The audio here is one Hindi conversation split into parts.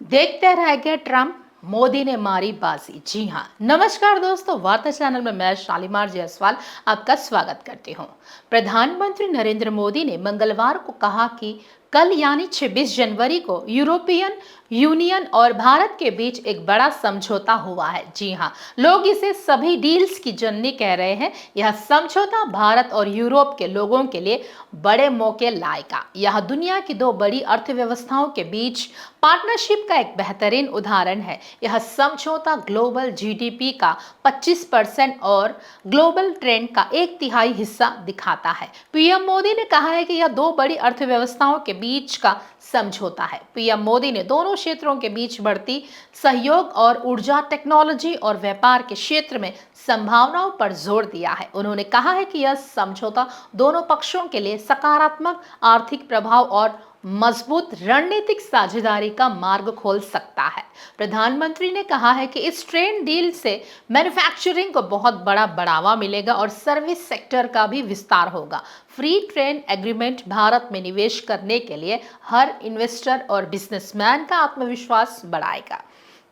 देखते रह गए ट्रम्प, मोदी ने मारी बाजी। जी हाँ, नमस्कार दोस्तों, वार्ता चैनल में मैं शालीमार जायसवाल आपका स्वागत करती हूँ। प्रधानमंत्री नरेंद्र मोदी ने मंगलवार को कहा कि कल यानी 26 जनवरी को यूरोपियन यूनियन और भारत के बीच एक बड़ा समझौता हुआ है। जी हाँ, लोग इसे सभी डील्स की जननी कह रहे हैं। यह समझौता भारत और यूरोप के लोगों के लिए बड़े मौके लाएगा। यह दुनिया की दो बड़ी अर्थव्यवस्थाओं के बीच पार्टनरशिप का एक बेहतरीन उदाहरण है। यह समझौता ग्लोबल जीडीपी का 25% और ग्लोबल ट्रेंड का एक तिहाई हिस्सा दिखाता है। पीएम मोदी ने कहा है कि यह दो बड़ी अर्थव्यवस्थाओं के बीच का समझौता है। पीएम मोदी ने दोनों क्षेत्रों के बीच बढ़ती सहयोग और ऊर्जा, टेक्नोलॉजी और व्यापार के क्षेत्र में संभावनाओं पर जोर दिया है। उन्होंने कहा है कि यह समझौता दोनों पक्षों के लिए सकारात्मक आर्थिक प्रभाव और मजबूत रणनीतिक साझेदारी का मार्ग खोल सकता है। प्रधानमंत्री ने कहा है कि इस ट्रेड डील से मैन्युफैक्चरिंग को बहुत बड़ा बढ़ावा मिलेगा और सर्विस सेक्टर का भी विस्तार होगा। फ्री ट्रेड एग्रीमेंट भारत में निवेश करने के लिए हर इन्वेस्टर और बिजनेसमैन का आत्मविश्वास बढ़ाएगा।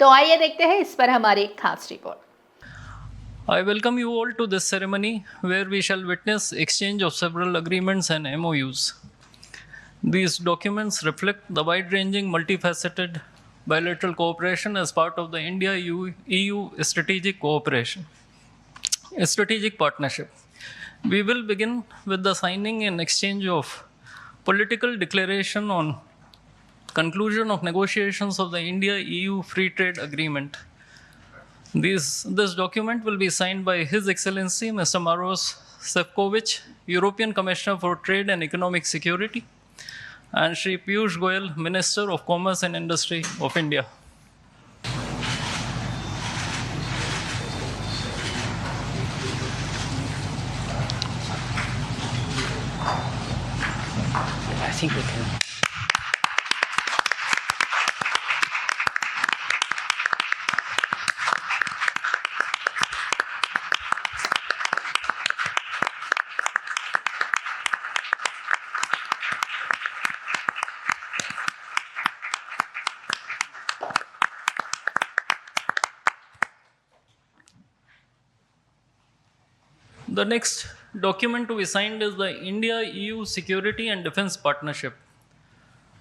तो आइए देखते हैं इस पर हमारी एक खास report. I welcome you all to this ceremony where we shall witness exchange of several agreements and MOUs. These documents reflect the wide-ranging, multifaceted bilateral cooperation as part of the India-EU strategic cooperation, strategic partnership. We will begin with the signing and exchange of political declaration on conclusion of negotiations of the India-EU Free Trade Agreement. This document will be signed by His Excellency Mr. Maros Sefcovic, European Commissioner for Trade and Economic Security, and Shri Piyush Goyal, Minister of Commerce and Industry of India. I think we can. The next document to be signed is the India-EU Security and Defense Partnership.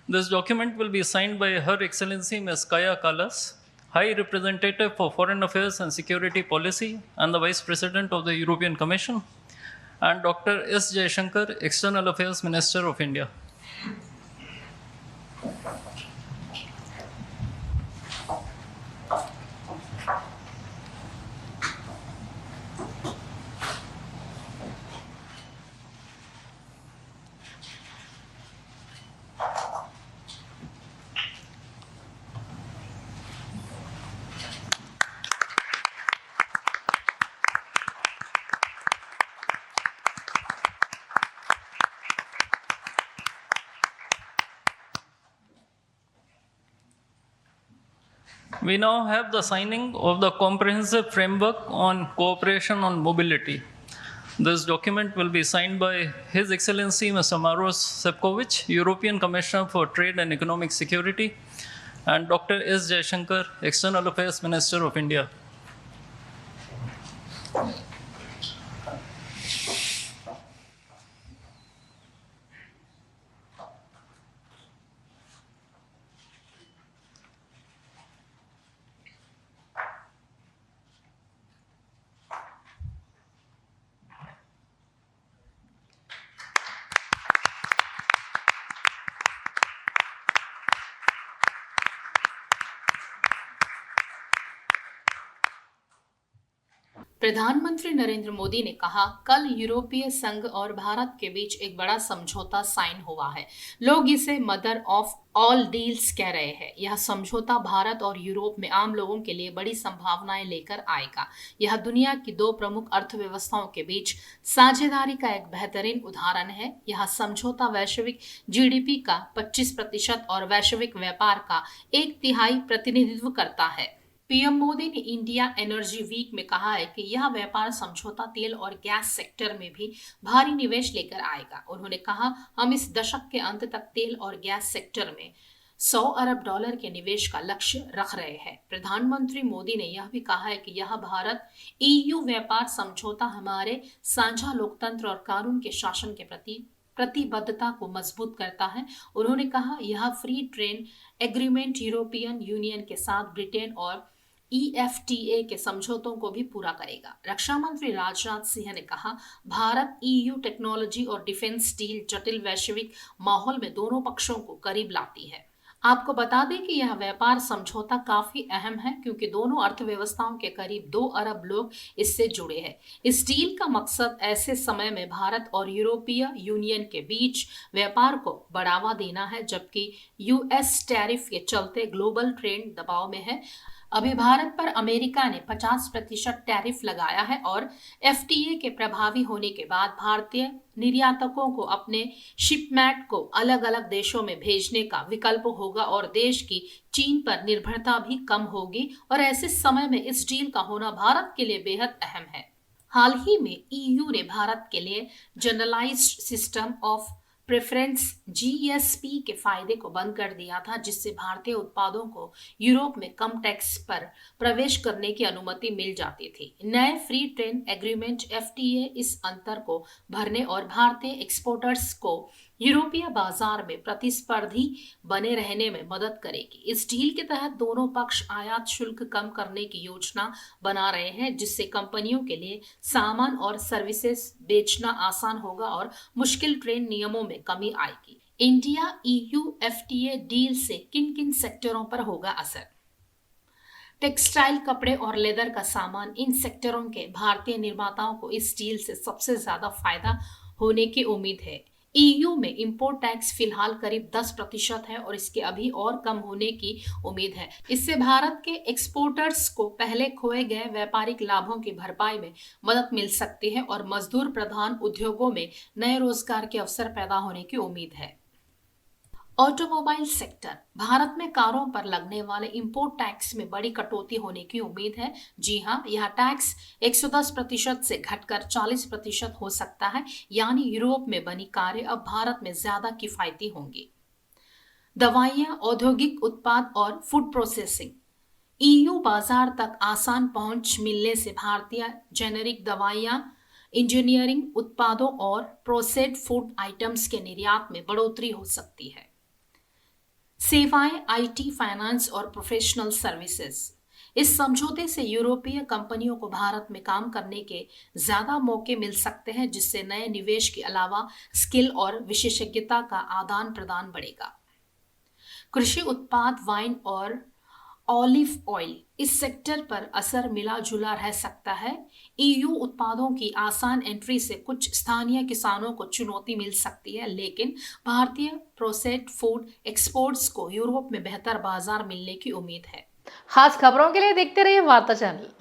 This document will be signed by Her Excellency Ms. Kaya Kallas, High Representative for Foreign Affairs and Security Policy and the Vice President of the European Commission, and Dr. S. Jaishankar, External Affairs Minister of India. We now have the signing of the Comprehensive Framework on Cooperation on Mobility. This document will be signed by His Excellency Mr. Maros Sefcovic, European Commissioner for Trade and Economic Security, and Dr. S. Jaishankar, External Affairs Minister of India. प्रधानमंत्री नरेंद्र मोदी ने कहा, कल यूरोपीय संघ और भारत के बीच एक बड़ा समझौता साइन हुआ है। लोग इसे मदर ऑफ ऑल डील्स कह रहे हैं। यह समझौता भारत और यूरोप में आम लोगों के लिए बड़ी संभावनाएं लेकर आएगा। यह दुनिया की दो प्रमुख अर्थव्यवस्थाओं के बीच साझेदारी का एक बेहतरीन उदाहरण है। यह समझौता वैश्विक जीडीपी का 25% और वैश्विक व्यापार का एक तिहाई प्रतिनिधित्व करता है। पीएम मोदी ने इंडिया एनर्जी वीक में कहा है कि यह व्यापार समझौता तेल और गैस सेक्टर में भी भारी निवेश लेकर आएगा। उन्होंने कहा, हम इस दशक के अंत तक तेल और गैस सेक्टर में 100 अरब डॉलर के निवेश का लक्ष्य रख रहे हैं। प्रधानमंत्री मोदी ने यह भी कहा है कि यह भारत ईयू व्यापार समझौता हमारे साझा लोकतंत्र और कानून के शासन के प्रति प्रतिबद्धता को मजबूत करता है। उन्होंने कहा यह free trade agreement European union के साथ ब्रिटेन और ईएफटीए के समझौतों को भी पूरा करेगा। रक्षा मंत्री राजनाथ सिंह ने कहा भारत ईयू टेक्नोलॉजी और डिफेंस डील जटिल वैश्विक माहौल में दोनों पक्षों को करीब लाती है। आपको बता दें कि यह व्यापार समझौता काफी अहम है क्योंकि दोनों अर्थव्यवस्थाओं के करीब 2 अरब लोग इससे जुड़े हैं। इस डील का मकसद ऐसे समय में भारत और यूरोपीय यूनियन के बीच व्यापार को बढ़ावा देना है, जबकि यूएस टैरिफ के चलते ग्लोबल ट्रेड दबाव में है। अभी भारत पर अमेरिका ने 50% टैरिफ लगाया है और एफटीए के प्रभावी होने के बाद भारतीय निर्यातकों को अपने शिपमेंट को अलग अलग देशों में भेजने का विकल्प होगा और देश की चीन पर निर्भरता भी कम होगी और ऐसे समय में इस डील का होना भारत के लिए बेहद अहम है। हाल ही में ईयू ने भारत के लिए generalised system of preference GSP के फायदे को बंद कर दिया था, जिससे भारतीय उत्पादों को यूरोप में कम टैक्स पर प्रवेश करने की अनुमति मिल जाती थी। नए फ्री ट्रेड एग्रीमेंट एफटीए इस अंतर को भरने और भारतीय एक्सपोर्टर्स को यूरोपीय बाजार में प्रतिस्पर्धी बने रहने में मदद करेगी। इस डील के तहत दोनों पक्ष आयात शुल्क कम करने की योजना बना रहे हैं, जिससे कंपनियों के लिए सामान और सर्विसेज बेचना आसान होगा और मुश्किल ट्रेड नियमों में कमी आएगी। इंडिया ईयू एफटीए डील से किन किन सेक्टरों पर होगा असर? टेक्सटाइल, कपड़े और लेदर का सामान, इन सेक्टरों के भारतीय निर्माताओं को इस डील से सबसे ज्यादा फायदा होने की उम्मीद है। ईयू में इंपोर्ट टैक्स फिलहाल करीब 10% है और इसके अभी और कम होने की उम्मीद है। इससे भारत के एक्सपोर्टर्स को पहले खोए गए व्यापारिक लाभों की भरपाई में मदद मिल सकती है और मजदूर प्रधान उद्योगों में नए रोजगार के अवसर पैदा होने की उम्मीद है। ऑटोमोबाइल सेक्टर, भारत में कारों पर लगने वाले इंपोर्ट टैक्स में बड़ी कटौती होने की उम्मीद है। जी हां, यह टैक्स 110% से घटकर 40% हो सकता है, यानी यूरोप में बनी कारें अब भारत में ज्यादा किफायती होंगी। दवाइयां, औद्योगिक उत्पाद और फूड प्रोसेसिंग, ईयू बाजार तक आसान पहुंच मिलने से भारतीय जेनेरिक दवाइयां, इंजीनियरिंग उत्पादों और प्रोसेस्ड फूड आइटम्स के निर्यात में बढ़ोतरी हो सकती है। सेवाएं, आईटी, फाइनेंस और प्रोफेशनल सर्विसेज, इस समझौते से यूरोपीय कंपनियों को भारत में काम करने के ज्यादा मौके मिल सकते हैं, जिससे नए निवेश के अलावा स्किल और विशेषज्ञता का आदान प्रदान बढ़ेगा। कृषि उत्पाद, वाइन और ऑलिव ऑयल, इस सेक्टर पर असर मिला जुला रह सकता है। ईयू उत्पादों की आसान एंट्री से कुछ स्थानीय किसानों को चुनौती मिल सकती है, लेकिन भारतीय प्रोसेस्ड फूड एक्सपोर्ट्स को यूरोप में बेहतर बाजार मिलने की उम्मीद है। खास खबरों के लिए देखते रहिए वार्ता चैनल।